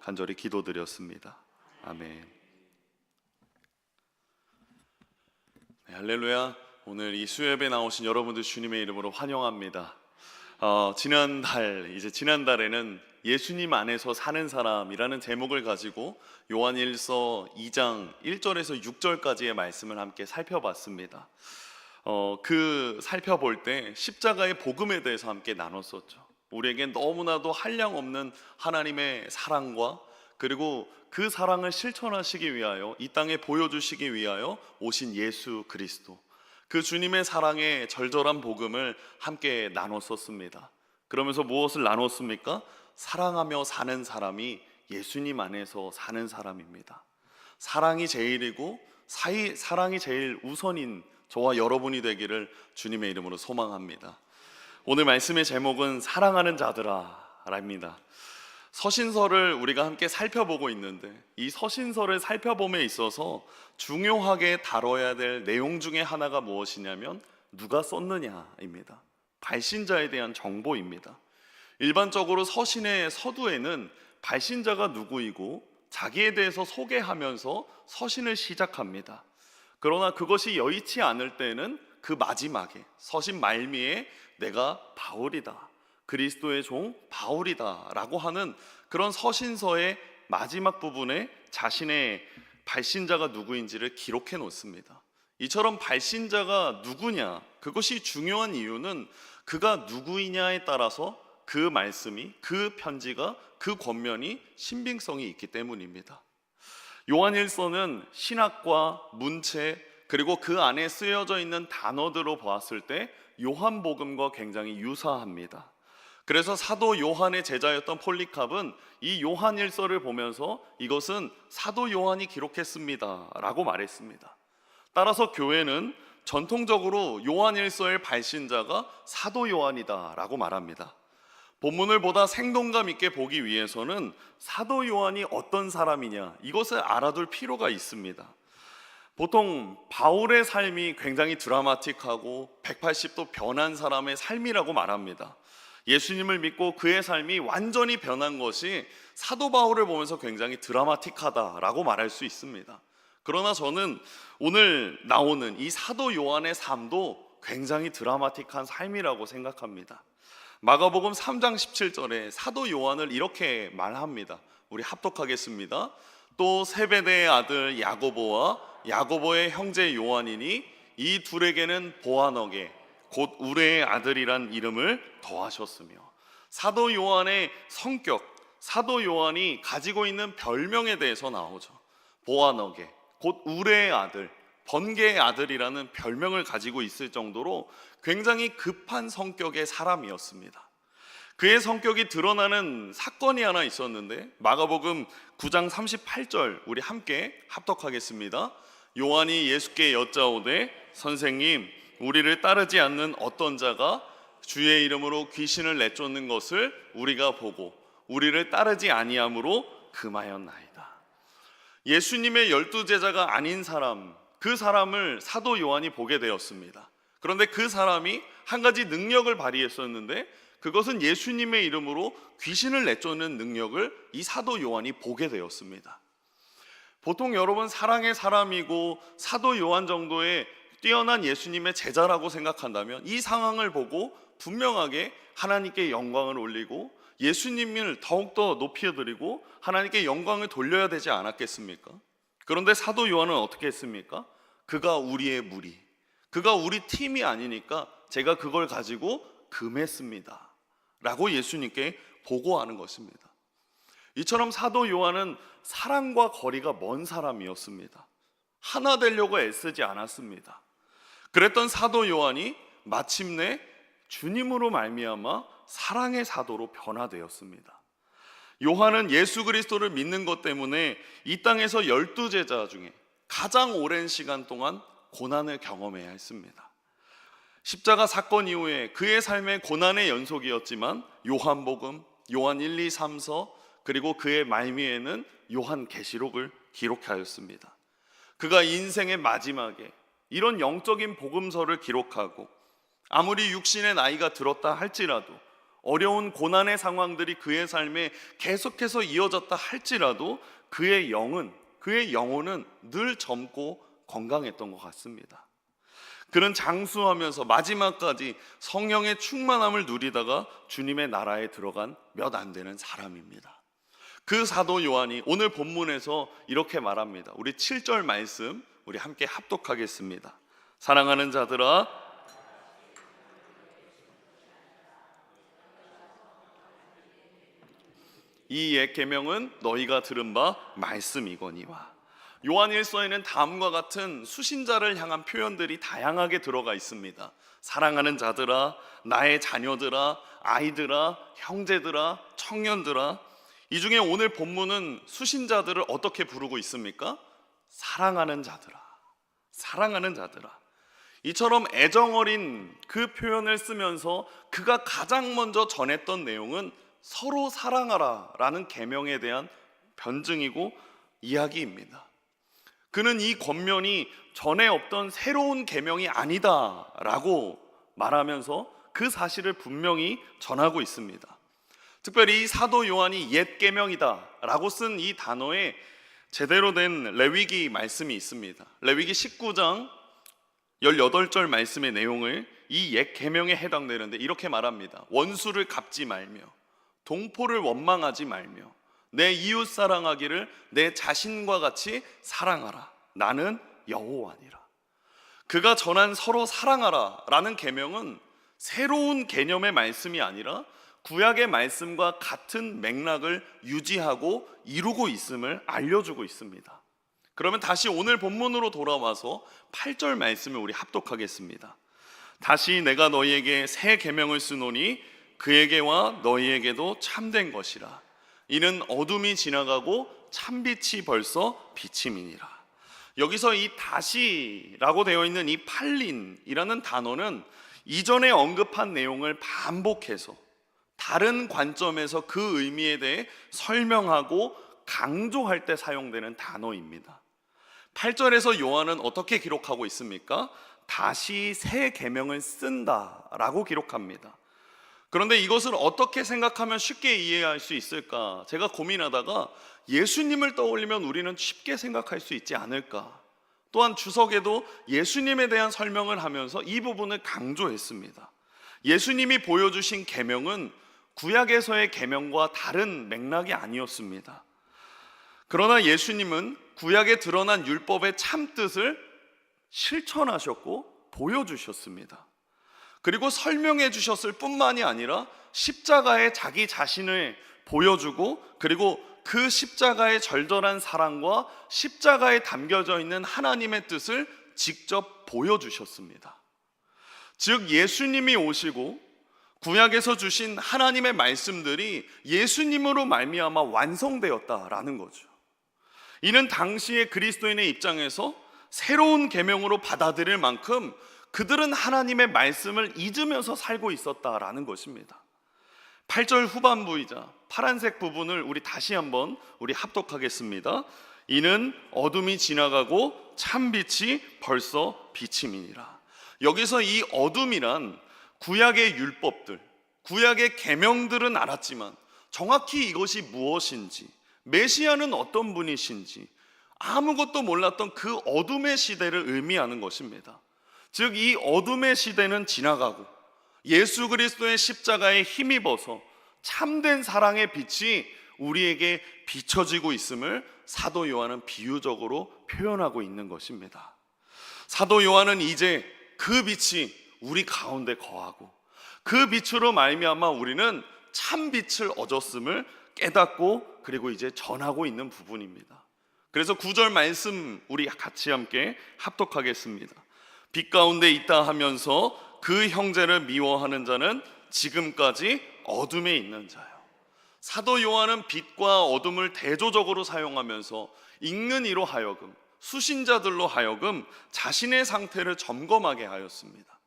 간절히 기도드렸습니다. 아멘. 네, 할렐루야. 오늘 이 수요예배 나오신 여러분들 주님의 이름으로 환영합니다. 지난달에는 예수님 안에서 사는 사람이라는 제목을 가지고 요한일서 2장 1절에서 6절까지의 말씀을 함께 살펴봤습니다. 살펴볼 때 십자가의 복음에 대해서 함께 나눴었죠. 우리에겐 너무나도 한량없는 하나님의 사랑과 그리고 그 사랑을 실천하시기 위하여 이 땅에 보여주시기 위하여 오신 예수 그리스도, 그 주님의 사랑의 절절한 복음을 함께 나눴었습니다. 그러면서 무엇을 나눴습니까? 사랑하며 사는 사람이 예수님 안에서 사는 사람입니다. 사랑이 제일이고 사랑이 제일 우선인 저와 여러분이 되기를 주님의 이름으로 소망합니다. 오늘 말씀의 제목은 사랑하는 자들아랍니다. 서신서를 우리가 함께 살펴보고 있는데 이 서신서를 살펴봄에 있어서 중요하게 다뤄야 될 내용 중에 하나가 무엇이냐면 누가 썼느냐입니다. 발신자에 대한 정보입니다. 일반적으로 서신의 서두에는 발신자가 누구이고 자기에 대해서 소개하면서 서신을 시작합니다. 그러나 그것이 여의치 않을 때는 그 마지막에 서신 말미에 내가 바울이다, 그리스도의 종 바울이다 라고 하는 그런 서신서의 마지막 부분에 자신의 발신자가 누구인지를 기록해 놓습니다. 이처럼 발신자가 누구냐, 그것이 중요한 이유는 그가 누구이냐에 따라서 그 말씀이, 그 편지가, 그 권면이 신빙성이 있기 때문입니다. 요한일서는 신학과 문체 그리고 그 안에 쓰여져 있는 단어들로 보았을 때 요한복음과 굉장히 유사합니다. 그래서 사도 요한의 제자였던 폴리캅은 이 요한일서를 보면서 이것은 사도 요한이 기록했습니다 라고 말했습니다. 따라서 교회는 전통적으로 요한일서의 발신자가 사도 요한이다 라고 말합니다. 본문을 보다 생동감 있게 보기 위해서는 사도 요한이 어떤 사람이냐, 이것을 알아둘 필요가 있습니다. 보통 바울의 삶이 굉장히 드라마틱하고 180도 변한 사람의 삶이라고 말합니다. 예수님을 믿고 그의 삶이 완전히 변한 것이 사도 바울을 보면서 굉장히 드라마틱하다라고 말할 수 있습니다. 그러나 저는 오늘 나오는 이 사도 요한의 삶도 굉장히 드라마틱한 삶이라고 생각합니다. 마가복음 3장 17절에 사도 요한을 이렇게 말합니다. 우리 합독하겠습니다. 또 세베대의 아들 야고보와 야고보의 형제 요한이니 이 둘에게는 보아너게 곧 우레의 아들이란 이름을 더하셨으며, 사도 요한의 성격, 사도 요한이 가지고 있는 별명에 대해서 나오죠. 보아너게 곧 우레의 아들, 번개의 아들이라는 별명을 가지고 있을 정도로 굉장히 급한 성격의 사람이었습니다. 그의 성격이 드러나는 사건이 하나 있었는데 마가복음 9장 38절 우리 함께 합독하겠습니다. 요한이 예수께 여짜오되 선생님, 우리를 따르지 않는 어떤 자가 주의 이름으로 귀신을 내쫓는 것을 우리가 보고 우리를 따르지 아니함으로 금하였나이다. 예수님의 12제자가 아닌 사람, 그 사람을 사도 요한이 보게 되었습니다. 그런데 그 사람이 한 가지 능력을 발휘했었는데 그것은 예수님의 이름으로 귀신을 내쫓는 능력을 이 사도 요한이 보게 되었습니다. 보통 여러분 사랑의 사람이고 사도 요한 정도의 뛰어난 예수님의 제자라고 생각한다면 이 상황을 보고 분명하게 하나님께 영광을 올리고 예수님을 더욱더 높여드리고 하나님께 영광을 돌려야 되지 않았겠습니까? 그런데 사도 요한은 어떻게 했습니까? 그가 우리의 무리, 그가 우리 팀이 아니니까 제가 그걸 가지고 금했습니다 라고 예수님께 보고하는 것입니다. 이처럼 사도 요한은 사랑과 거리가 먼 사람이었습니다. 하나 되려고 애쓰지 않았습니다. 그랬던 사도 요한이 마침내 주님으로 말미암아 사랑의 사도로 변화되었습니다. 요한은 예수 그리스도를 믿는 것 때문에 이 땅에서 12제자 중에 가장 오랜 시간 동안 고난을 경험해야 했습니다. 십자가 사건 이후에 그의 삶의 고난의 연속이었지만 요한복음, 요한 1, 2, 3서 그리고 그의 말미에는 요한계시록을 기록하였습니다. 그가 인생의 마지막에 이런 영적인 복음서를 기록하고 아무리 육신의 나이가 들었다 할지라도 어려운 고난의 상황들이 그의 삶에 계속해서 이어졌다 할지라도 그의 영혼은 늘 젊고 건강했던 것 같습니다. 그는 장수하면서 마지막까지 성령의 충만함을 누리다가 주님의 나라에 들어간 몇 안 되는 사람입니다. 그 사도 요한이 오늘 본문에서 이렇게 말합니다. 우리 7절 말씀 우리 함께 합독하겠습니다. 사랑하는 자들아, 이 옛 계명은 너희가 들은 바 말씀이거니와. 요한일서에는 다음과 같은 수신자를 향한 표현들이 다양하게 들어가 있습니다. 사랑하는 자들아, 나의 자녀들아, 아이들아, 형제들아, 청년들아. 이 중에 오늘 본문은 수신자들을 어떻게 부르고 있습니까? 사랑하는 자들아, 사랑하는 자들아. 이처럼 애정어린 그 표현을 쓰면서 그가 가장 먼저 전했던 내용은 서로 사랑하라 라는 계명에 대한 변증이고 이야기입니다. 그는 이 권면이 전에 없던 새로운 계명이 아니다 라고 말하면서 그 사실을 분명히 전하고 있습니다. 특별히 사도 요한이 옛 계명이다 라고 쓴 이 단어에 제대로 된 레위기 말씀이 있습니다. 레위기 19장 18절 말씀의 내용을 이 옛 계명에 해당되는데 이렇게 말합니다. 원수를 갚지 말며 동포를 원망하지 말며 내 이웃 사랑하기를 내 자신과 같이 사랑하라. 나는 여호와니라. 그가 전한 서로 사랑하라 라는 계명은 새로운 개념의 말씀이 아니라 구약의 말씀과 같은 맥락을 유지하고 이루고 있음을 알려주고 있습니다. 그러면 다시 오늘 본문으로 돌아와서 8절 말씀을 우리 합독하겠습니다. 다시 내가 너희에게 새 계명을 쓰노니 그에게와 너희에게도 참된 것이라. 이는 어둠이 지나가고 참빛이 벌써 비침이니라. 여기서 이 다시라고 되어 있는 이 팔린이라는 단어는 이전에 언급한 내용을 반복해서 다른 관점에서 그 의미에 대해 설명하고 강조할 때 사용되는 단어입니다. 8절에서 요한은 어떻게 기록하고 있습니까? 다시 새 계명을 쓴다라고 기록합니다. 그런데 이것을 어떻게 생각하면 쉽게 이해할 수 있을까? 제가 고민하다가 예수님을 떠올리면 우리는 쉽게 생각할 수 있지 않을까? 또한 주석에도 예수님에 대한 설명을 하면서 이 부분을 강조했습니다. 예수님이 보여주신 계명은 구약에서의 계명과 다른 맥락이 아니었습니다. 그러나 예수님은 구약에 드러난 율법의 참뜻을 실천하셨고 보여주셨습니다. 그리고 설명해 주셨을 뿐만이 아니라 십자가에 자기 자신을 보여주고 그리고 그 십자가의 절절한 사랑과 십자가에 담겨져 있는 하나님의 뜻을 직접 보여주셨습니다. 즉 예수님이 오시고 구약에서 주신 하나님의 말씀들이 예수님으로 말미암아 완성되었다라는 거죠. 이는 당시의 그리스도인의 입장에서 새로운 계명으로 받아들일 만큼 그들은 하나님의 말씀을 잊으면서 살고 있었다라는 것입니다. 8절 후반부이자 파란색 부분을 우리 다시 한번 우리 합독하겠습니다. 이는 어둠이 지나가고 참빛이 벌써 비침이니라. 여기서 이 어둠이란 구약의 율법들, 구약의 계명들은 알았지만 정확히 이것이 무엇인지, 메시아는 어떤 분이신지 아무것도 몰랐던 그 어둠의 시대를 의미하는 것입니다. 즉 이 어둠의 시대는 지나가고 예수 그리스도의 십자가에 힘입어서 참된 사랑의 빛이 우리에게 비춰지고 있음을 사도 요한은 비유적으로 표현하고 있는 것입니다. 사도 요한은 이제 그 빛이 우리 가운데 거하고 그 빛으로 말미암아 우리는 참 빛을 얻었음을 깨닫고 그리고 이제 전하고 있는 부분입니다. 그래서 9절 말씀 우리 같이 함께 합독하겠습니다. 빛 가운데 있다 하면서 그 형제를 미워하는 자는 지금까지 어둠에 있는 자요. 사도 요한은 빛과 어둠을 대조적으로 사용하면서 읽는 이로 하여금 수신자들로 하여금 자신의 상태를 점검하게 하였습니다.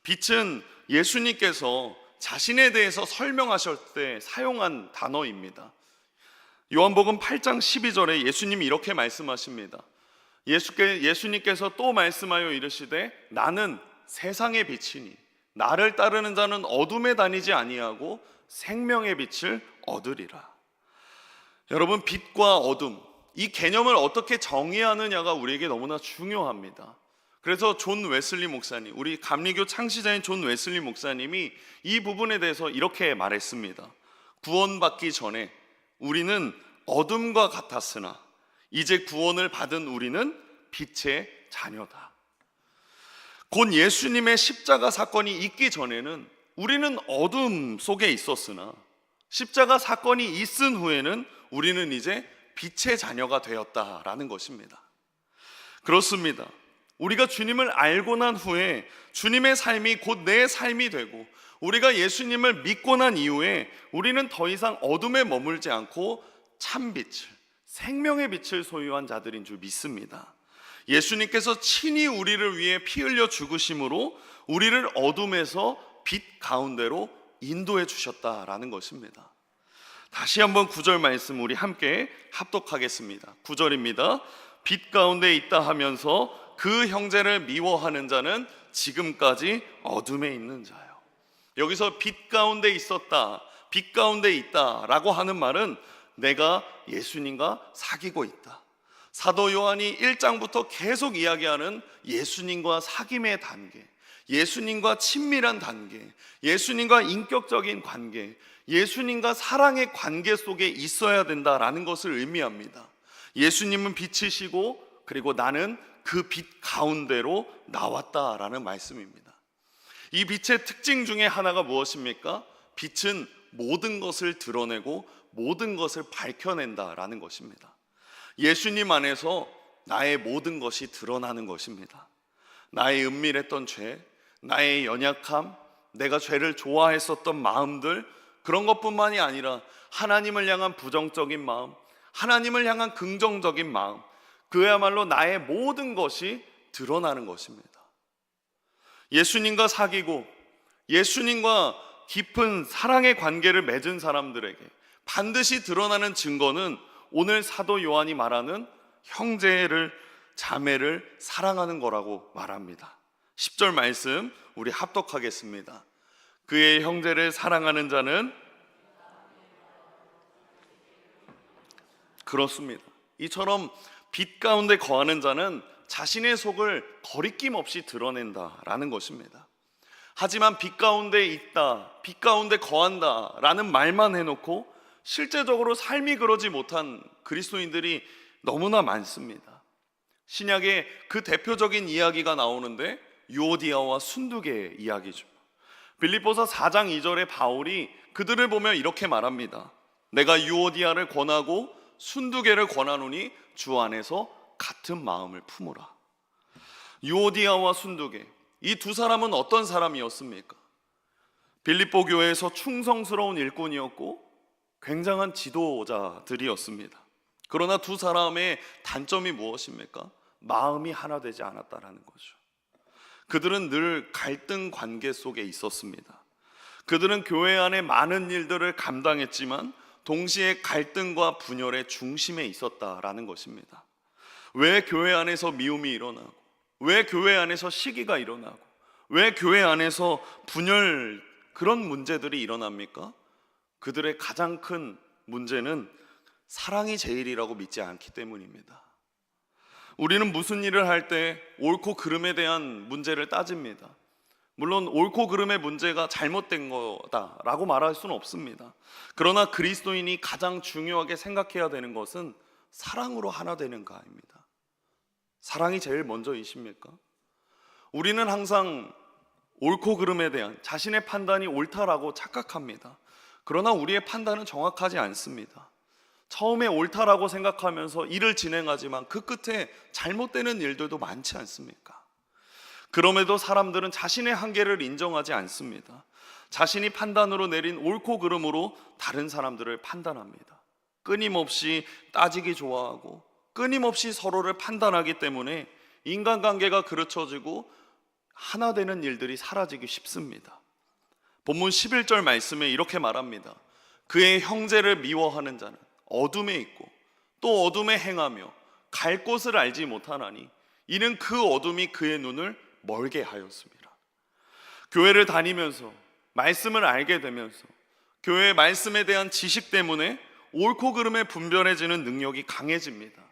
빛은 예수님께서 자신에 대해서 설명하실 때 사용한 단어입니다. 요한복음 8장 12절에 예수님이 이렇게 말씀하십니다. 예수님께서 또 말씀하여 이르시되 나는 세상의 빛이니 나를 따르는 자는 어둠에 다니지 아니하고 생명의 빛을 얻으리라. 여러분, 빛과 어둠, 이 개념을 어떻게 정의하느냐가 우리에게 너무나 중요합니다. 그래서 존 웨슬리 목사님, 우리 감리교 창시자인 존 웨슬리 목사님이 이 부분에 대해서 이렇게 말했습니다. 구원받기 전에 우리는 어둠과 같았으나 이제 구원을 받은 우리는 빛의 자녀다. 곧 예수님의 십자가 사건이 있기 전에는 우리는 어둠 속에 있었으나 십자가 사건이 있은 후에는 우리는 이제 빛의 자녀가 되었다라는 것입니다. 그렇습니다. 우리가 주님을 알고 난 후에 주님의 삶이 곧 내 삶이 되고 우리가 예수님을 믿고 난 이후에 우리는 더 이상 어둠에 머물지 않고 참빛을, 생명의 빛을 소유한 자들인 줄 믿습니다. 예수님께서 친히 우리를 위해 피 흘려 죽으심으로 우리를 어둠에서 빛 가운데로 인도해 주셨다라는 것입니다. 다시 한번 9절 말씀 우리 함께 합독하겠습니다. 9절입니다. 빛 가운데 있다 하면서 그 형제를 미워하는 자는 지금까지 어둠에 있는 자요. 여기서 빛 가운데 있었다, 빛 가운데 있다 라고 하는 말은 내가 예수님과 사귀고 있다. 사도 요한이 1장부터 계속 이야기하는 예수님과 사귐의 단계, 예수님과 친밀한 단계, 예수님과 인격적인 관계, 예수님과 사랑의 관계 속에 있어야 된다라는 것을 의미합니다. 예수님은 빛이시고 그리고 나는 그 빛 가운데로 나왔다라는 말씀입니다. 이 빛의 특징 중에 하나가 무엇입니까? 빛은 모든 것을 드러내고 모든 것을 밝혀낸다라는 것입니다. 예수님 안에서 나의 모든 것이 드러나는 것입니다. 나의 은밀했던 죄, 나의 연약함, 내가 죄를 좋아했었던 마음들, 그런 것뿐만이 아니라 하나님을 향한 부정적인 마음, 하나님을 향한 긍정적인 마음, 그야말로 나의 모든 것이 드러나는 것입니다. 예수님과 사귀고 예수님과 깊은 사랑의 관계를 맺은 사람들에게 반드시 드러나는 증거는 오늘 사도 요한이 말하는 형제를, 자매를 사랑하는 거라고 말합니다. 10절 말씀 우리 합독하겠습니다. 그의 형제를 사랑하는 자는, 그렇습니다. 이처럼 빛 가운데 거하는 자는 자신의 속을 거리낌 없이 드러낸다라는 것입니다. 하지만 빛 가운데 있다, 빛 가운데 거한다 라는 말만 해놓고 실제적으로 삶이 그러지 못한 그리스도인들이 너무나 많습니다. 신약에 그 대표적인 이야기가 나오는데 유오디아와 순두개의 이야기죠. 빌립보서 4장 2절에 바울이 그들을 보며 이렇게 말합니다. 내가 유오디아를 권하고 순두개를 권하노니 주 안에서 같은 마음을 품으라. 유오디아와 순두개, 이 두 사람은 어떤 사람이었습니까? 빌립보 교회에서 충성스러운 일꾼이었고 굉장한 지도자들이었습니다. 그러나 두 사람의 단점이 무엇입니까? 마음이 하나 되지 않았다라는 거죠. 그들은 늘 갈등 관계 속에 있었습니다. 그들은 교회 안에 많은 일들을 감당했지만 동시에 갈등과 분열의 중심에 있었다라는 것입니다. 왜 교회 안에서 미움이 일어나고, 왜 교회 안에서 시기가 일어나고, 왜 교회 안에서 분열, 그런 문제들이 일어납니까? 그들의 가장 큰 문제는 사랑이 제일이라고 믿지 않기 때문입니다. 우리는 무슨 일을 할 때 옳고 그름에 대한 문제를 따집니다. 물론 옳고 그름의 문제가 잘못된 거다라고 말할 수는 없습니다. 그러나 그리스도인이 가장 중요하게 생각해야 되는 것은 사랑으로 하나 되는가입니다. 사랑이 제일 먼저이십니까? 우리는 항상 옳고 그름에 대한 자신의 판단이 옳다라고 착각합니다. 그러나 우리의 판단은 정확하지 않습니다. 처음에 옳다라고 생각하면서 일을 진행하지만 그 끝에 잘못되는 일들도 많지 않습니까? 그럼에도 사람들은 자신의 한계를 인정하지 않습니다. 자신이 판단으로 내린 옳고 그름으로 다른 사람들을 판단합니다. 끊임없이 따지기 좋아하고 끊임없이 서로를 판단하기 때문에 인간관계가 그르쳐지고 하나 되는 일들이 사라지기 쉽습니다. 본문 11절 말씀에 이렇게 말합니다. 그의 형제를 미워하는 자는 어둠에 있고 또 어둠에 행하며 갈 곳을 알지 못하나니 이는 그 어둠이 그의 눈을 멀게 하였습니다. 교회를 다니면서 말씀을 알게 되면서 교회의 말씀에 대한 지식 때문에 옳고 그름에 분별해지는 능력이 강해집니다.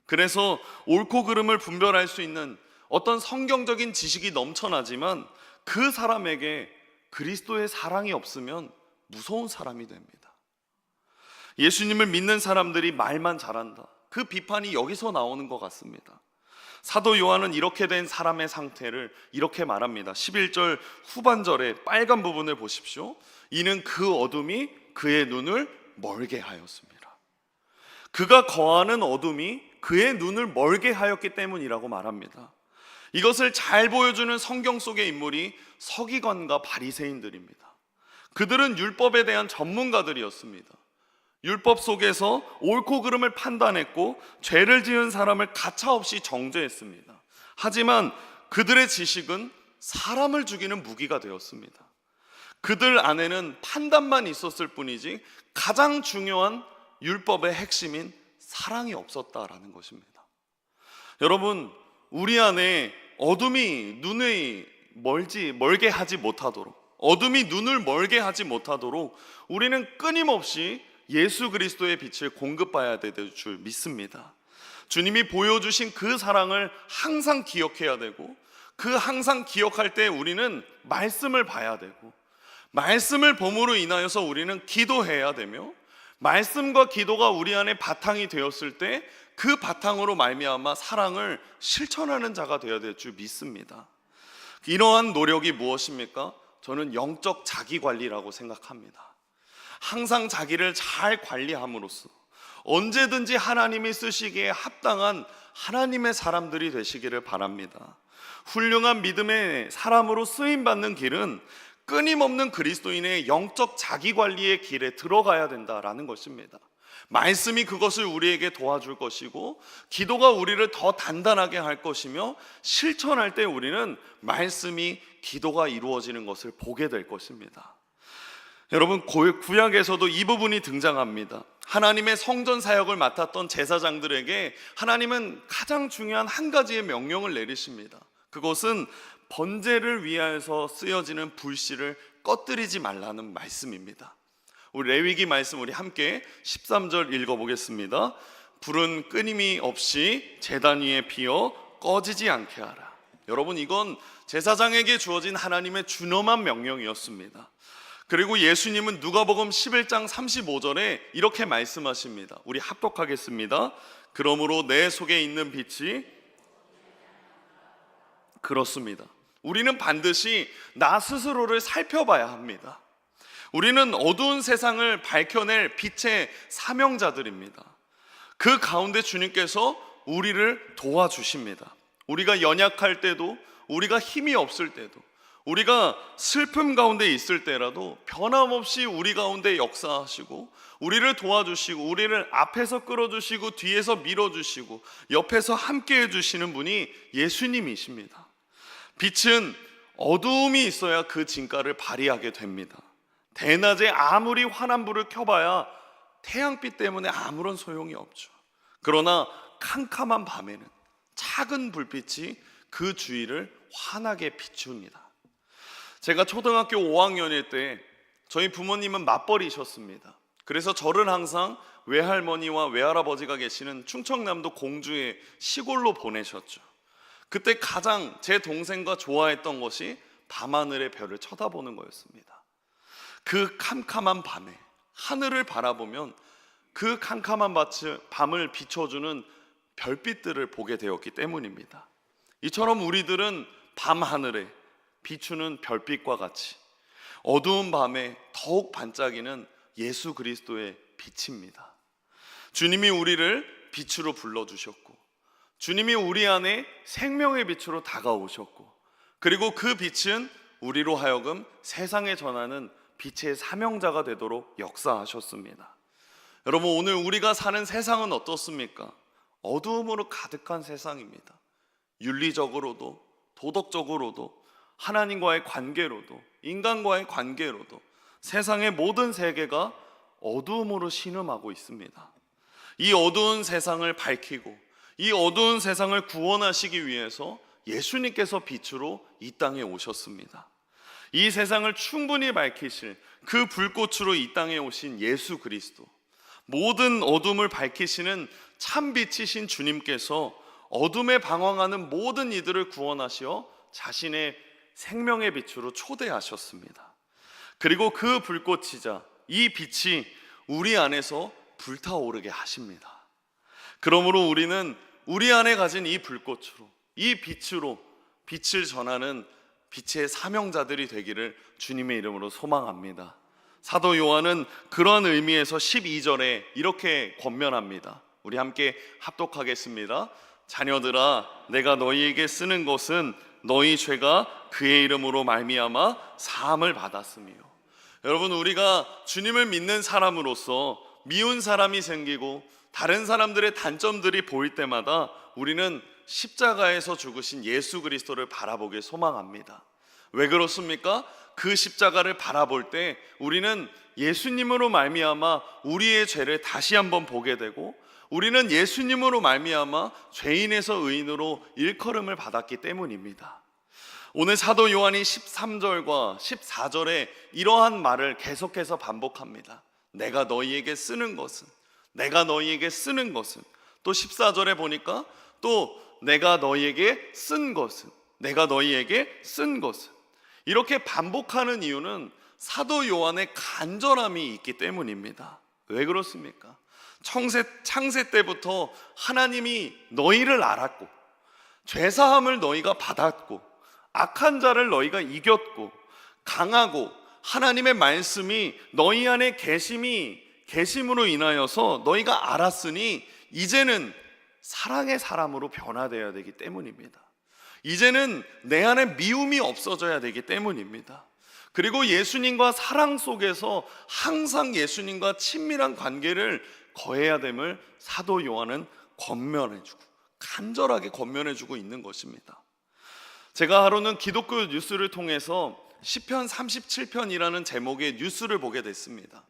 그래서 옳고 그름을 분별할 수 있는 어떤 성경적인 지식이 넘쳐나지만 그 사람에게 그리스도의 사랑이 없으면 무서운 사람이 됩니다. 예수님을 믿는 사람들이 말만 잘한다, 그 비판이 여기서 나오는 것 같습니다. 사도 요한은 이렇게 된 사람의 상태를 이렇게 말합니다. 11절 후반절에 빨간 부분을 보십시오. 이는 그 어둠이 그의 눈을 멀게 하였습니다. 그가 거하는 어둠이 그의 눈을 멀게 하였기 때문이라고 말합니다. 이것을 잘 보여주는 성경 속의 인물이 서기관과 바리새인들입니다. 그들은 율법에 대한 전문가들이었습니다. 율법 속에서 옳고 그름을 판단했고 죄를 지은 사람을 가차없이 정죄했습니다. 하지만 그들의 지식은 사람을 죽이는 무기가 되었습니다. 그들 안에는 판단만 있었을 뿐이지 가장 중요한 율법의 핵심인 사랑이 없었다라는 것입니다. 여러분, 우리 안에 어둠이 눈을 멀게 하지 못하도록, 어둠이 눈을 멀게 하지 못하도록 우리는 끊임없이 예수 그리스도의 빛을 공급해야 될 줄 믿습니다. 주님이 보여주신 그 사랑을 항상 기억해야 되고, 그 항상 기억할 때 우리는 말씀을 봐야 되고, 말씀을 봄으로 인하여서 우리는 기도해야 되며, 말씀과 기도가 우리 안에 바탕이 되었을 때 그 바탕으로 말미암아 사랑을 실천하는 자가 되어야 될 줄 믿습니다. 이러한 노력이 무엇입니까? 저는 영적 자기관리라고 생각합니다. 항상 자기를 잘 관리함으로써 언제든지 하나님이 쓰시기에 합당한 하나님의 사람들이 되시기를 바랍니다. 훌륭한 믿음의 사람으로 쓰임받는 길은 끊임없는 그리스도인의 영적 자기관리의 길에 들어가야 된다라는 것입니다. 말씀이 그것을 우리에게 도와줄 것이고, 기도가 우리를 더 단단하게 할 것이며, 실천할 때 우리는 말씀이 기도가 이루어지는 것을 보게 될 것입니다. 여러분, 구약에서도 이 부분이 등장합니다. 하나님의 성전 사역을 맡았던 제사장들에게 하나님은 가장 중요한 한 가지의 명령을 내리십니다. 그것은 번제를 위하여서 쓰여지는 불씨를 꺼뜨리지 말라는 말씀입니다. 우리 레위기 말씀 우리 함께 13절 읽어보겠습니다. 불은 끊임이 없이 제단 위에 피어 꺼지지 않게 하라. 여러분, 이건 제사장에게 주어진 하나님의 준엄한 명령이었습니다. 그리고 예수님은 누가복음 11장 35절에 이렇게 말씀하십니다. 우리 합독하겠습니다. 그러므로 내 속에 있는 빛이, 그렇습니다. 우리는 반드시 나 스스로를 살펴봐야 합니다. 우리는 어두운 세상을 밝혀낼 빛의 사명자들입니다. 그 가운데 주님께서 우리를 도와주십니다. 우리가 연약할 때도, 우리가 힘이 없을 때도, 우리가 슬픔 가운데 있을 때라도 변함없이 우리 가운데 역사하시고 우리를 도와주시고 우리를 앞에서 끌어주시고 뒤에서 밀어주시고 옆에서 함께 해주시는 분이 예수님이십니다. 빛은 어두움이 있어야 그 진가를 발휘하게 됩니다. 대낮에 아무리 환한 불을 켜봐야 태양빛 때문에 아무런 소용이 없죠. 그러나 캄캄한 밤에는 작은 불빛이 그 주위를 환하게 비춥니다. 제가 초등학교 5학년일 때 저희 부모님은 맞벌이셨습니다. 그래서 저를 항상 외할머니와 외할아버지가 계시는 충청남도 공주의 시골로 보내셨죠. 그때 가장 제 동생과 좋아했던 것이 밤하늘의 별을 쳐다보는 거였습니다. 그 캄캄한 밤에 하늘을 바라보면 그 캄캄한 밤을 비춰주는 별빛들을 보게 되었기 때문입니다. 이처럼 우리들은 밤하늘에 비추는 별빛과 같이 어두운 밤에 더욱 반짝이는 예수 그리스도의 빛입니다. 주님이 우리를 빛으로 불러주셨고, 주님이 우리 안에 생명의 빛으로 다가오셨고, 그리고 그 빛은 우리로 하여금 세상에 전하는 빛의 사명자가 되도록 역사하셨습니다. 여러분, 오늘 우리가 사는 세상은 어떻습니까? 어두움으로 가득한 세상입니다. 윤리적으로도 도덕적으로도 하나님과의 관계로도 인간과의 관계로도 세상의 모든 세계가 어두움으로 신음하고 있습니다. 이 어두운 세상을 밝히고 이 어두운 세상을 구원하시기 위해서 예수님께서 빛으로 이 땅에 오셨습니다. 이 세상을 충분히 밝히실 그 불꽃으로 이 땅에 오신 예수 그리스도, 모든 어둠을 밝히시는 참 빛이신 주님께서 어둠에 방황하는 모든 이들을 구원하시어 자신의 생명의 빛으로 초대하셨습니다. 그리고 그 불꽃이자 이 빛이 우리 안에서 불타오르게 하십니다. 그러므로 우리는 우리 안에 가진 이 불꽃으로, 이 빛으로 빛을 전하는 빛의 사명자들이 되기를 주님의 이름으로 소망합니다. 사도 요한은 그런 의미에서 12절에 이렇게 권면합니다. 우리 함께 합독하겠습니다. 자녀들아, 내가 너희에게 쓰는 것은 너희 죄가 그의 이름으로 말미암아 사함을 받았으며. 여러분, 우리가 주님을 믿는 사람으로서 미운 사람이 생기고 다른 사람들의 단점들이 보일 때마다 우리는 십자가에서 죽으신 예수 그리스도를 바라보길 소망합니다. 왜 그렇습니까? 그 십자가를 바라볼 때 우리는 예수님으로 말미암아 우리의 죄를 다시 한번 보게 되고, 우리는 예수님으로 말미암아 죄인에서 의인으로 일컬음을 받았기 때문입니다. 오늘 사도 요한이 13절과 14절에 이러한 말을 계속해서 반복합니다. 내가 너희에게 쓰는 것은, 내가 너희에게 쓰는 것은, 또 14절에 보니까 또 내가 너희에게 쓴 것은, 내가 너희에게 쓴 것은, 이렇게 반복하는 이유는 사도 요한의 간절함이 있기 때문입니다. 왜 그렇습니까? 창세 때부터 하나님이 너희를 알았고, 죄사함을 너희가 받았고, 악한 자를 너희가 이겼고, 강하고 하나님의 말씀이 너희 안에 계심으로 인하여서 너희가 알았으니 이제는 사랑의 사람으로 변화되어야 되기 때문입니다. 이제는 내 안에 미움이 없어져야 되기 때문입니다. 그리고 예수님과 사랑 속에서 항상 예수님과 친밀한 관계를 거해야 됨을 사도 요한은 권면해주고, 간절하게 권면해주고 있는 것입니다. 제가 하루는 기독교 뉴스를 통해서 시편 37편이라는 제목의 뉴스를 보게 됐습니다.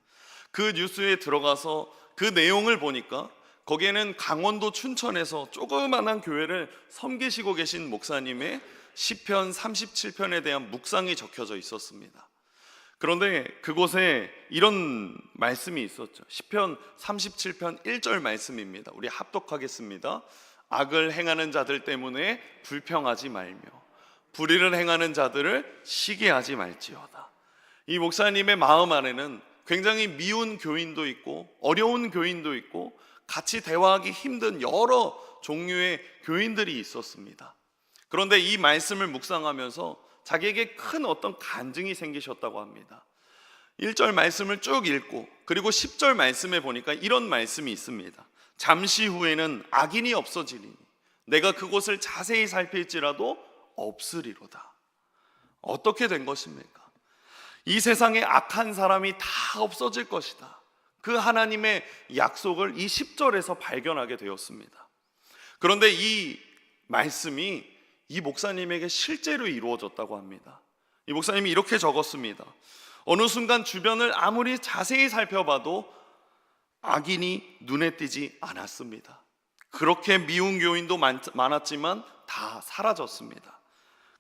그 뉴스에 들어가서 그 내용을 보니까 거기에는 강원도 춘천에서 조그만한 교회를 섬기시고 계신 목사님의 시편 37편에 대한 묵상이 적혀져 있었습니다. 그런데 그곳에 이런 말씀이 있었죠. 시편 37편 1절 말씀입니다. 우리 합독하겠습니다. 악을 행하는 자들 때문에 불평하지 말며 불의를 행하는 자들을 시기하지 말지어다. 이 목사님의 마음 안에는 굉장히 미운 교인도 있고 어려운 교인도 있고 같이 대화하기 힘든 여러 종류의 교인들이 있었습니다. 그런데 이 말씀을 묵상하면서 자기에게 큰 어떤 간증이 생기셨다고 합니다. 1절 말씀을 쭉 읽고 그리고 10절 말씀에 보니까 이런 말씀이 있습니다. 잠시 후에는 악인이 없어지리니 내가 그곳을 자세히 살필지라도 없으리로다. 어떻게 된 것입니까? 이 세상에 악한 사람이 다 없어질 것이다. 그 하나님의 약속을 이 10절에서 발견하게 되었습니다. 그런데 이 말씀이 이 목사님에게 실제로 이루어졌다고 합니다. 이 목사님이 이렇게 적었습니다. 어느 순간 주변을 아무리 자세히 살펴봐도 악인이 눈에 띄지 않았습니다. 그렇게 미운 교인도 많았지만 다 사라졌습니다.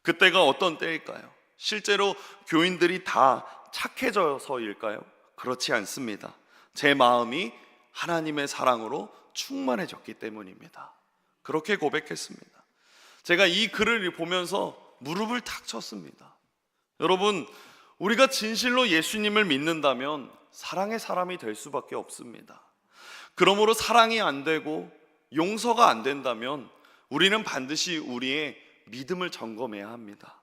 그때가 어떤 때일까요? 실제로 교인들이 다 착해져서일까요? 그렇지 않습니다. 제 마음이 하나님의 사랑으로 충만해졌기 때문입니다. 그렇게 고백했습니다. 제가 이 글을 보면서 무릎을 탁 쳤습니다. 여러분, 우리가 진실로 예수님을 믿는다면 사랑의 사람이 될 수밖에 없습니다. 그러므로 사랑이 안 되고 용서가 안 된다면 우리는 반드시 우리의 믿음을 점검해야 합니다.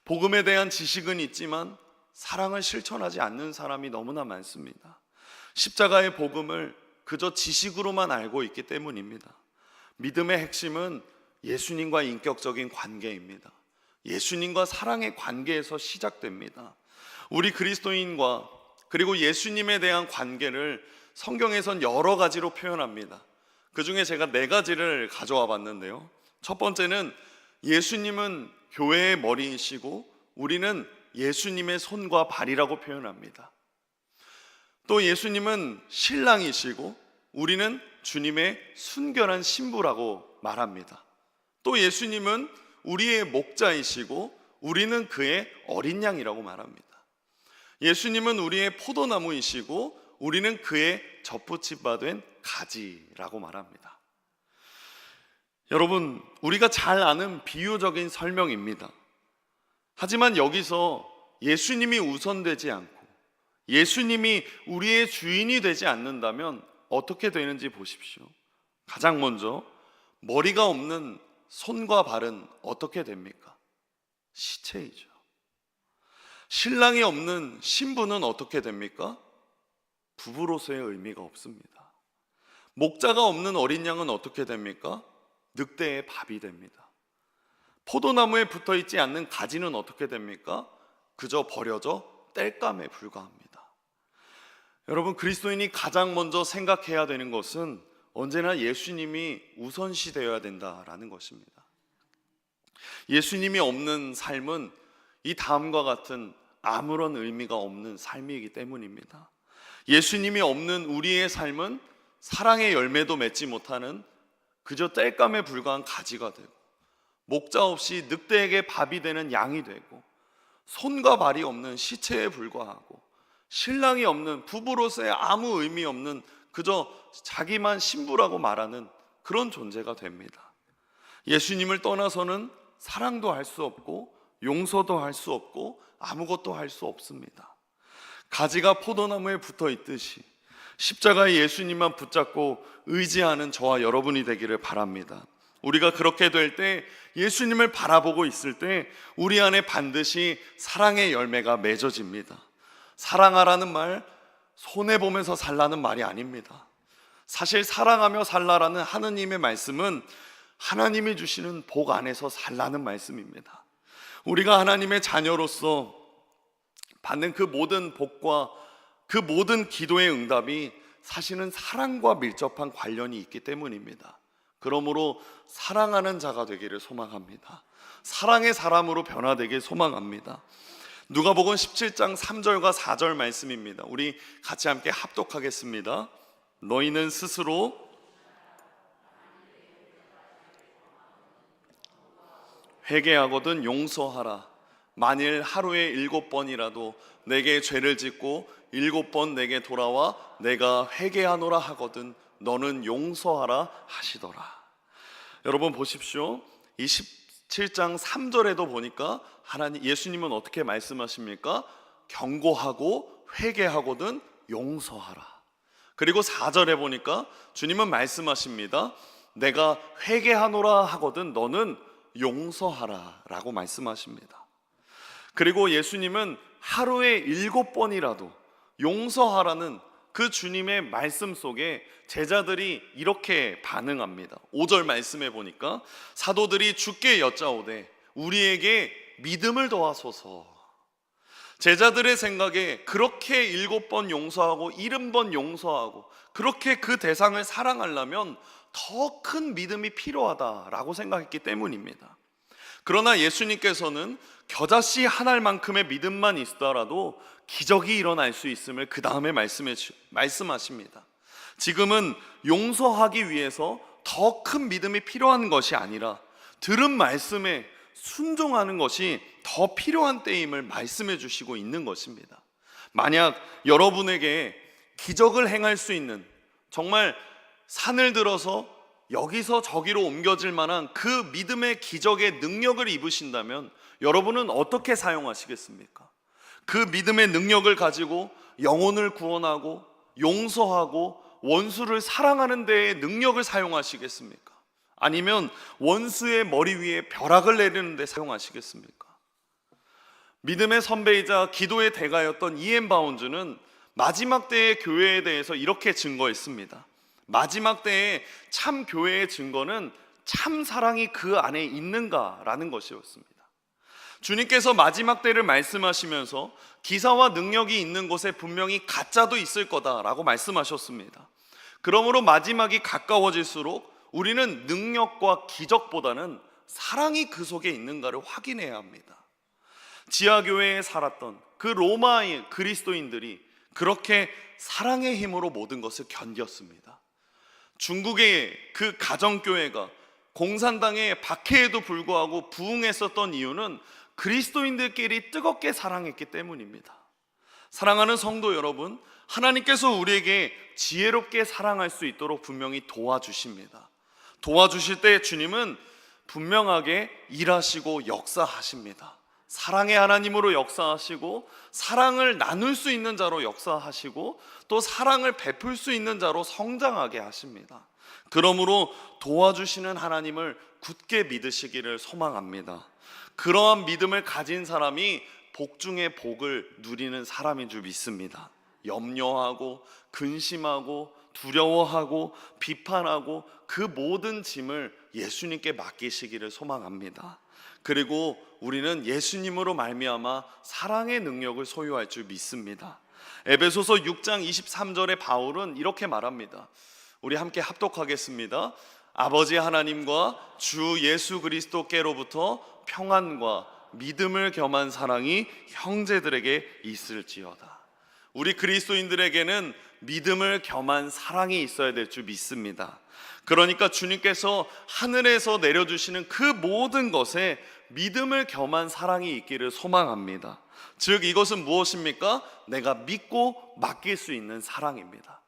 복음에 대한 지식은 있지만 사랑을 실천하지 않는 사람이 너무나 많습니다. 십자가의 복음을 그저 지식으로만 알고 있기 때문입니다. 믿음의 핵심은 예수님과 인격적인 관계입니다. 예수님과 사랑의 관계에서 시작됩니다. 우리 그리스도인과 그리고 예수님에 대한 관계를 성경에선 여러 가지로 표현합니다. 그 중에 제가 4가지를 가져와 봤는데요. 첫 번째는 예수님은 교회의 머리이시고 우리는 예수님의 손과 발이라고 표현합니다. 또 예수님은 신랑이시고 우리는 주님의 순결한 신부라고 말합니다. 또 예수님은 우리의 목자이시고 우리는 그의 어린 양이라고 말합니다. 예수님은 우리의 포도나무이시고 우리는 그의 젖붙이 된 가지라고 말합니다. 여러분, 우리가 잘 아는 비유적인 설명입니다. 하지만 여기서 예수님이 우선되지 않고 예수님이 우리의 주인이 되지 않는다면 어떻게 되는지 보십시오. 가장 먼저 머리가 없는 손과 발은 어떻게 됩니까? 시체이죠. 신랑이 없는 신부는 어떻게 됩니까? 부부로서의 의미가 없습니다. 목자가 없는 어린 양은 어떻게 됩니까? 늑대의 밥이 됩니다. 포도나무에 붙어 있지 않는 가지는 어떻게 됩니까? 그저 버려져 땔감에 불과합니다. 여러분, 그리스도인이 가장 먼저 생각해야 되는 것은 언제나 예수님이 우선시 되어야 된다라는 것입니다. 예수님이 없는 삶은 이 다음과 같은 아무런 의미가 없는 삶이기 때문입니다. 예수님이 없는 우리의 삶은 사랑의 열매도 맺지 못하는 그저 땔감에 불과한 가지가 되고, 목자 없이 늑대에게 밥이 되는 양이 되고, 손과 발이 없는 시체에 불과하고, 신랑이 없는 부부로서의 아무 의미 없는 그저 자기만 신부라고 말하는 그런 존재가 됩니다. 예수님을 떠나서는 사랑도 할 수 없고 용서도 할 수 없고 아무것도 할 수 없습니다. 가지가 포도나무에 붙어 있듯이 십자가에 예수님만 붙잡고 의지하는 저와 여러분이 되기를 바랍니다. 우리가 그렇게 될 때, 예수님을 바라보고 있을 때 우리 안에 반드시 사랑의 열매가 맺어집니다. 사랑하라는 말, 손해보면서 살라는 말이 아닙니다. 사실 사랑하며 살라라는 하느님의 말씀은 하나님이 주시는 복 안에서 살라는 말씀입니다. 우리가 하나님의 자녀로서 받는 그 모든 복과 그 모든 기도의 응답이 사실은 사랑과 밀접한 관련이 있기 때문입니다. 그러므로 사랑하는 자가 되기를 소망합니다. 사랑의 사람으로 변화되길 소망합니다. 누가복음 17장 3절과 4절 말씀입니다. 우리 같이 함께 합독하겠습니다. 너희는 스스로 회개하거든 용서하라. 만일 하루에 7번이라도 내게 죄를 짓고 7번 내게 돌아와 내가 회개하노라 하거든 너는 용서하라 하시더라. 여러분 보십시오. 27장 3절에도 보니까 예수님은 어떻게 말씀하십니까? 경고하고 회개하거든 용서하라. 그리고 4절에 보니까 주님은 말씀하십니다. 내가 회개하노라 하거든 너는 용서하라 라고 말씀하십니다. 그리고 예수님은 하루에 7번이라도 용서하라는 그 주님의 말씀 속에 제자들이 이렇게 반응합니다. 5절 말씀에 보니까 사도들이 주께 여짜오되 우리에게 믿음을 더하소서. 제자들의 생각에 그렇게 7번 용서하고 70번 용서하고 그렇게 그 대상을 사랑하려면 더 큰 믿음이 필요하다라고 생각했기 때문입니다. 그러나 예수님께서는 겨자씨 한 알만큼의 믿음만 있더라도 기적이 일어날 수 있음을 그 다음에 말씀하십니다. 지금은 용서하기 위해서 더 큰 믿음이 필요한 것이 아니라 들은 말씀에 순종하는 것이 더 필요한 때임을 말씀해 주시고 있는 것입니다. 만약 여러분에게 기적을 행할 수 있는, 정말 산을 들어서 여기서 저기로 옮겨질 만한 그 믿음의 기적의 능력을 입으신다면 여러분은 어떻게 사용하시겠습니까? 그 믿음의 능력을 가지고 영혼을 구원하고 용서하고 원수를 사랑하는 데에 능력을 사용하시겠습니까? 아니면 원수의 머리 위에 벼락을 내리는 데 사용하시겠습니까? 믿음의 선배이자 기도의 대가였던 이엠 바운즈는 마지막 때의 교회에 대해서 이렇게 증거했습니다. 마지막 때의 참 교회의 증거는 참 사랑이 그 안에 있는가라는 것이었습니다. 주님께서 마지막 때를 말씀하시면서 기사와 능력이 있는 곳에 분명히 가짜도 있을 거다라고 말씀하셨습니다. 그러므로 마지막이 가까워질수록 우리는 능력과 기적보다는 사랑이 그 속에 있는가를 확인해야 합니다. 지하교회에 살았던 그 로마의 그리스도인들이 그렇게 사랑의 힘으로 모든 것을 견뎠습니다. 중국의 그 가정교회가 공산당의 박해에도 불구하고 부흥했었던 이유는 그리스도인들끼리 뜨겁게 사랑했기 때문입니다. 사랑하는 성도 여러분, 하나님께서 우리에게 지혜롭게 사랑할 수 있도록 분명히 도와주십니다. 도와주실 때 주님은 분명하게 일하시고 역사하십니다. 사랑의 하나님으로 역사하시고, 사랑을 나눌 수 있는 자로 역사하시고, 또 사랑을 베풀 수 있는 자로 성장하게 하십니다. 그러므로 도와주시는 하나님을 굳게 믿으시기를 소망합니다. 그러한 믿음을 가진 사람이 복 중에 복을 누리는 사람인 줄 믿습니다. 염려하고 근심하고 두려워하고 비판하고 그 모든 짐을 예수님께 맡기시기를 소망합니다. 그리고 우리는 예수님으로 말미암아 사랑의 능력을 소유할 줄 믿습니다. 에베소서 6장 23절에 바울은 이렇게 말합니다. 우리 함께 합독하겠습니다. 아버지 하나님과 주 예수 그리스도께로부터 평안과 믿음을 겸한 사랑이 형제들에게 있을지어다. 우리 그리스도인들에게는 믿음을 겸한 사랑이 있어야 될 줄 믿습니다. 그러니까 주님께서 하늘에서 내려주시는 그 모든 것에 믿음을 겸한 사랑이 있기를 소망합니다. 즉 이것은 무엇입니까? 내가 믿고 맡길 수 있는 사랑입니다.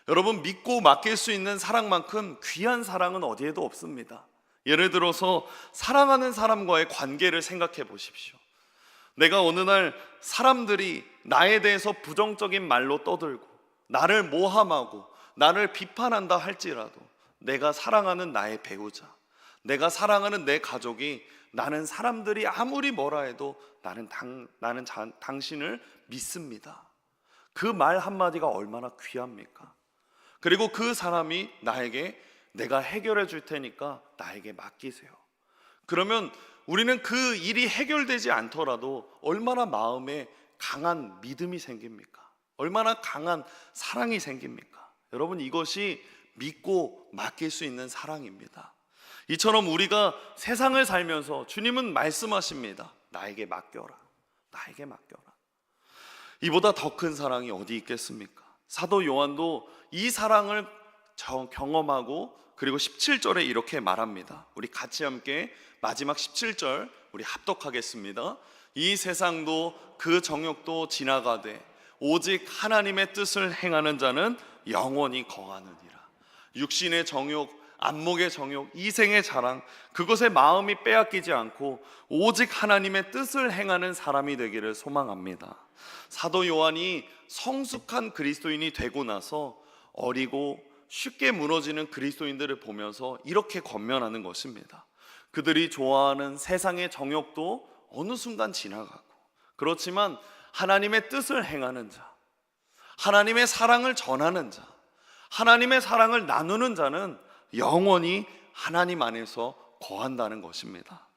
여러분, 믿고 맡길 수 있는 사랑만큼 귀한 사랑은 어디에도 없습니다. 예를 들어서 사랑하는 사람과의 관계를 생각해 보십시오. 내가 어느 날 사람들이 나에 대해서 부정적인 말로 떠들고 나를 모함하고 나를 비판한다 할지라도, 내가 사랑하는 나의 배우자, 내가 사랑하는 내 가족이, 나는 사람들이 아무리 뭐라 해도 나는 당신을 믿습니다. 그 말 한마디가 얼마나 귀합니까? 그리고 그 사람이 나에게 내가 해결해 줄 테니까 나에게 맡기세요. 그러면 우리는 그 일이 해결되지 않더라도 얼마나 마음에 강한 믿음이 생깁니까? 얼마나 강한 사랑이 생깁니까? 여러분, 이것이 믿고 맡길 수 있는 사랑입니다. 이처럼 우리가 세상을 살면서 주님은 말씀하십니다. 나에게 맡겨라. 나에게 맡겨라. 이보다 더 큰 사랑이 어디 있겠습니까? 사도 요한도 이 사랑을 경험하고, 그리고 17절에 이렇게 말합니다. 우리 같이 함께 마지막 17절 우리 합독하겠습니다. 이 세상도 그 정욕도 지나가되 오직 하나님의 뜻을 행하는 자는 영원히 거하느니라. 육신의 정욕, 안목의 정욕, 이생의 자랑, 그것에 마음이 빼앗기지 않고 오직 하나님의 뜻을 행하는 사람이 되기를 소망합니다. 사도 요한이 성숙한 그리스도인이 되고 나서 어리고 쉽게 무너지는 그리스도인들을 보면서 이렇게 권면하는 것입니다. 그들이 좋아하는 세상의 정욕도 어느 순간 지나가고, 그렇지만 하나님의 뜻을 행하는 자, 하나님의 사랑을 전하는 자, 하나님의 사랑을 나누는 자는 영원히 하나님 안에서 거한다는 것입니다.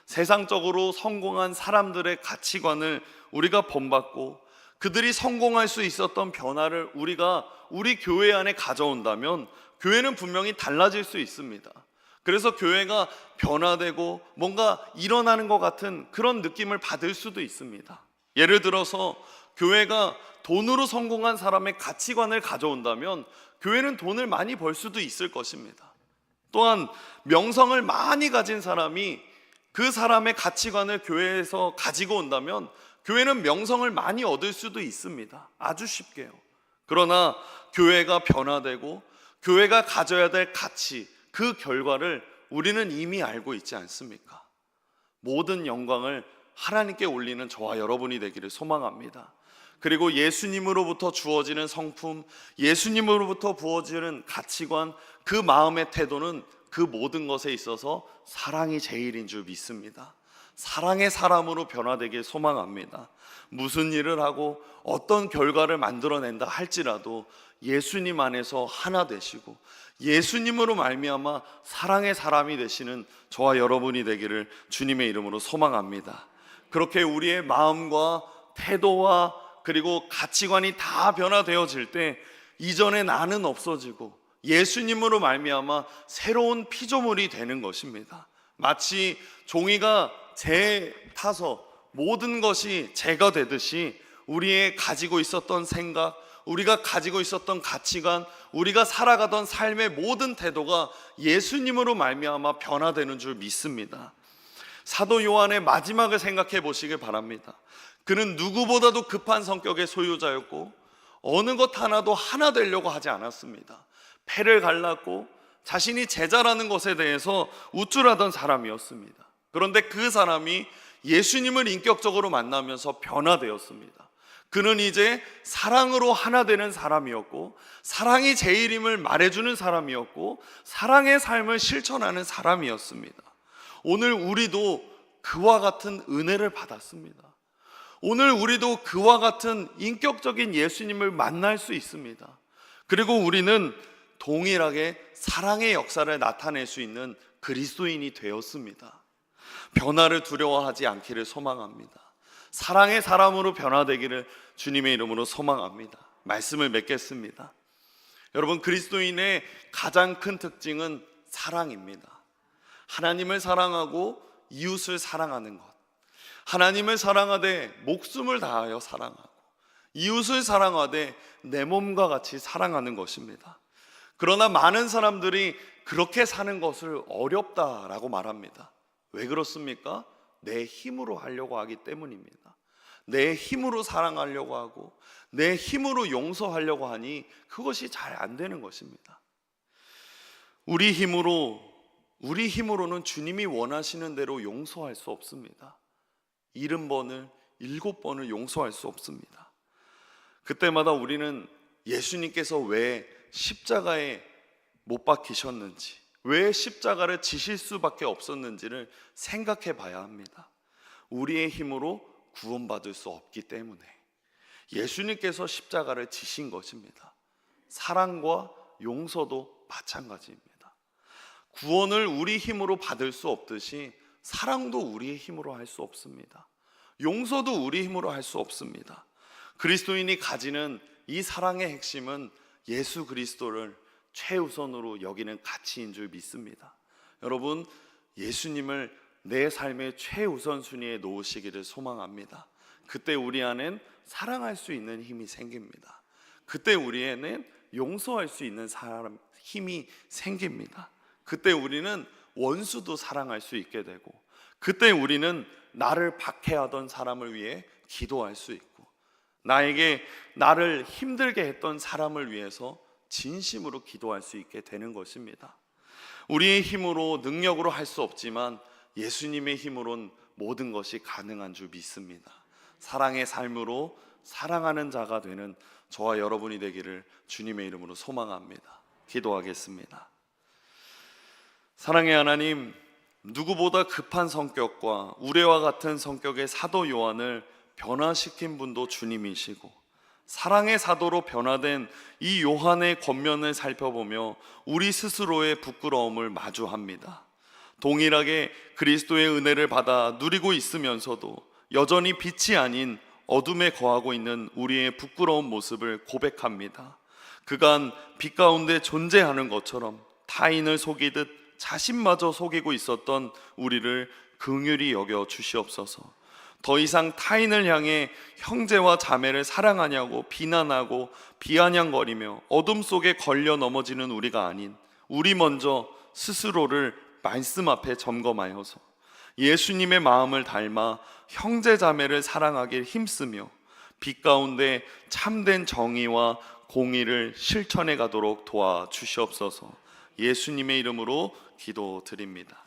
세상적으로 성공한 사람들의 가치관을 우리가 본받고 그들이 성공할 수 있었던 변화를 우리가 우리 교회 안에 가져온다면 교회는 분명히 달라질 수 있습니다. 그래서 교회가 변화되고 뭔가 일어나는 것 같은 그런 느낌을 받을 수도 있습니다. 예를 들어서 교회가 돈으로 성공한 사람의 가치관을 가져온다면 교회는 돈을 많이 벌 수도 있을 것입니다. 또한 명성을 많이 가진 사람이 그 사람의 가치관을 교회에서 가지고 온다면 교회는 명성을 많이 얻을 수도 있습니다. 아주 쉽게요. 그러나 교회가 변화되고 교회가 가져야 될 가치, 그 결과를 우리는 이미 알고 있지 않습니까? 모든 영광을 하나님께 올리는 저와 여러분이 되기를 소망합니다. 그리고 예수님으로부터 주어지는 성품, 예수님으로부터 부어지는 가치관, 그 마음의 태도는 그 모든 것에 있어서 사랑이 제일인 줄 믿습니다. 사랑의 사람으로 변화되길 소망합니다. 무슨 일을 하고 어떤 결과를 만들어낸다 할지라도 예수님 안에서 하나 되시고 예수님으로 말미암아 사랑의 사람이 되시는 저와 여러분이 되기를 주님의 이름으로 소망합니다. 그렇게 우리의 마음과 태도와 그리고 가치관이 다 변화되어질 때 이전의 나는 없어지고 예수님으로 말미암아 새로운 피조물이 되는 것입니다. 마치 종이가 재 타서 모든 것이 재가 되듯이 우리의 가지고 있었던 생각, 우리가 가지고 있었던 가치관, 우리가 살아가던 삶의 모든 태도가 예수님으로 말미암아 변화되는 줄 믿습니다. 사도 요한의 마지막을 생각해 보시길 바랍니다. 그는 누구보다도 급한 성격의 소유자였고 어느 것 하나도 하나 되려고 하지 않았습니다. 패를 갈랐고 자신이 제자라는 것에 대해서 우쭐하던 사람이었습니다. 그런데 그 사람이 예수님을 인격적으로 만나면서 변화되었습니다. 그는 이제 사랑으로 하나 되는 사람이었고, 사랑이 제일임을 말해주는 사람이었고, 사랑의 삶을 실천하는 사람이었습니다. 오늘 우리도 그와 같은 은혜를 받았습니다. 오늘 우리도 그와 같은 인격적인 예수님을 만날 수 있습니다. 그리고 우리는 동일하게 사랑의 역사를 나타낼 수 있는 그리스도인이 되었습니다. 변화를 두려워하지 않기를 소망합니다. 사랑의 사람으로 변화되기를 주님의 이름으로 소망합니다. 말씀을 맺겠습니다. 여러분, 그리스도인의 가장 큰 특징은 사랑입니다. 하나님을 사랑하고 이웃을 사랑하는 것, 하나님을 사랑하되 목숨을 다하여 사랑하고 이웃을 사랑하되 내 몸과 같이 사랑하는 것입니다. 그러나 많은 사람들이 그렇게 사는 것을 어렵다라고 말합니다. 왜 그렇습니까? 내 힘으로 하려고 하기 때문입니다. 내 힘으로 사랑하려고 하고 내 힘으로 용서하려고 하니 그것이 잘 안 되는 것입니다. 우리 힘으로는 주님이 원하시는 대로 용서할 수 없습니다. 70번을 7번을 용서할 수 없습니다. 그때마다 우리는 예수님께서 왜 십자가에 못 박히셨는지, 왜 십자가를 지실 수밖에 없었는지를 생각해 봐야 합니다. 우리의 힘으로 구원받을 수 없기 때문에 예수님께서 십자가를 지신 것입니다. 사랑과 용서도 마찬가지입니다. 구원을 우리 힘으로 받을 수 없듯이 사랑도 우리의 힘으로 할 수 없습니다. 용서도 우리 힘으로 할 수 없습니다. 그리스도인이 가지는 이 사랑의 핵심은 예수 그리스도를 최우선으로 여기는 가치인 줄 믿습니다. 여러분, 예수님을 내 삶의 최우선 순위에 놓으시기를 소망합니다. 그때 우리 안엔 사랑할 수 있는 힘이 생깁니다. 그때 우리에는 용서할 수 있는 힘이 생깁니다. 그때 우리는 원수도 사랑할 수 있게 되고, 그때 우리는 나를 박해하던 사람을 위해 기도할 수 있고, 나를 힘들게 했던 사람을 위해서 진심으로 기도할 수 있게 되는 것입니다. 우리의 힘으로 능력으로 할 수 없지만 예수님의 힘으로는 모든 것이 가능한 줄 믿습니다. 사랑의 삶으로 사랑하는 자가 되는 저와 여러분이 되기를 주님의 이름으로 소망합니다. 기도하겠습니다. 사랑의 하나님, 누구보다 급한 성격과 우레와 같은 성격의 사도 요한을 변화시킨 분도 주님이시고, 사랑의 사도로 변화된 이 요한의 권면을 살펴보며 우리 스스로의 부끄러움을 마주합니다. 동일하게 그리스도의 은혜를 받아 누리고 있으면서도 여전히 빛이 아닌 어둠에 거하고 있는 우리의 부끄러운 모습을 고백합니다. 그간 빛 가운데 존재하는 것처럼 타인을 속이듯 자신마저 속이고 있었던 우리를 긍휼히 여겨 주시옵소서. 더 이상 타인을 향해 형제와 자매를 사랑하냐고 비난하고 비아냥거리며 어둠 속에 걸려 넘어지는 우리가 아닌, 우리 먼저 스스로를 말씀 앞에 점검하여서 예수님의 마음을 닮아 형제 자매를 사랑하길 힘쓰며 빛 가운데 참된 정의와 공의를 실천해 가도록 도와주시옵소서. 예수님의 이름으로 기도드립니다.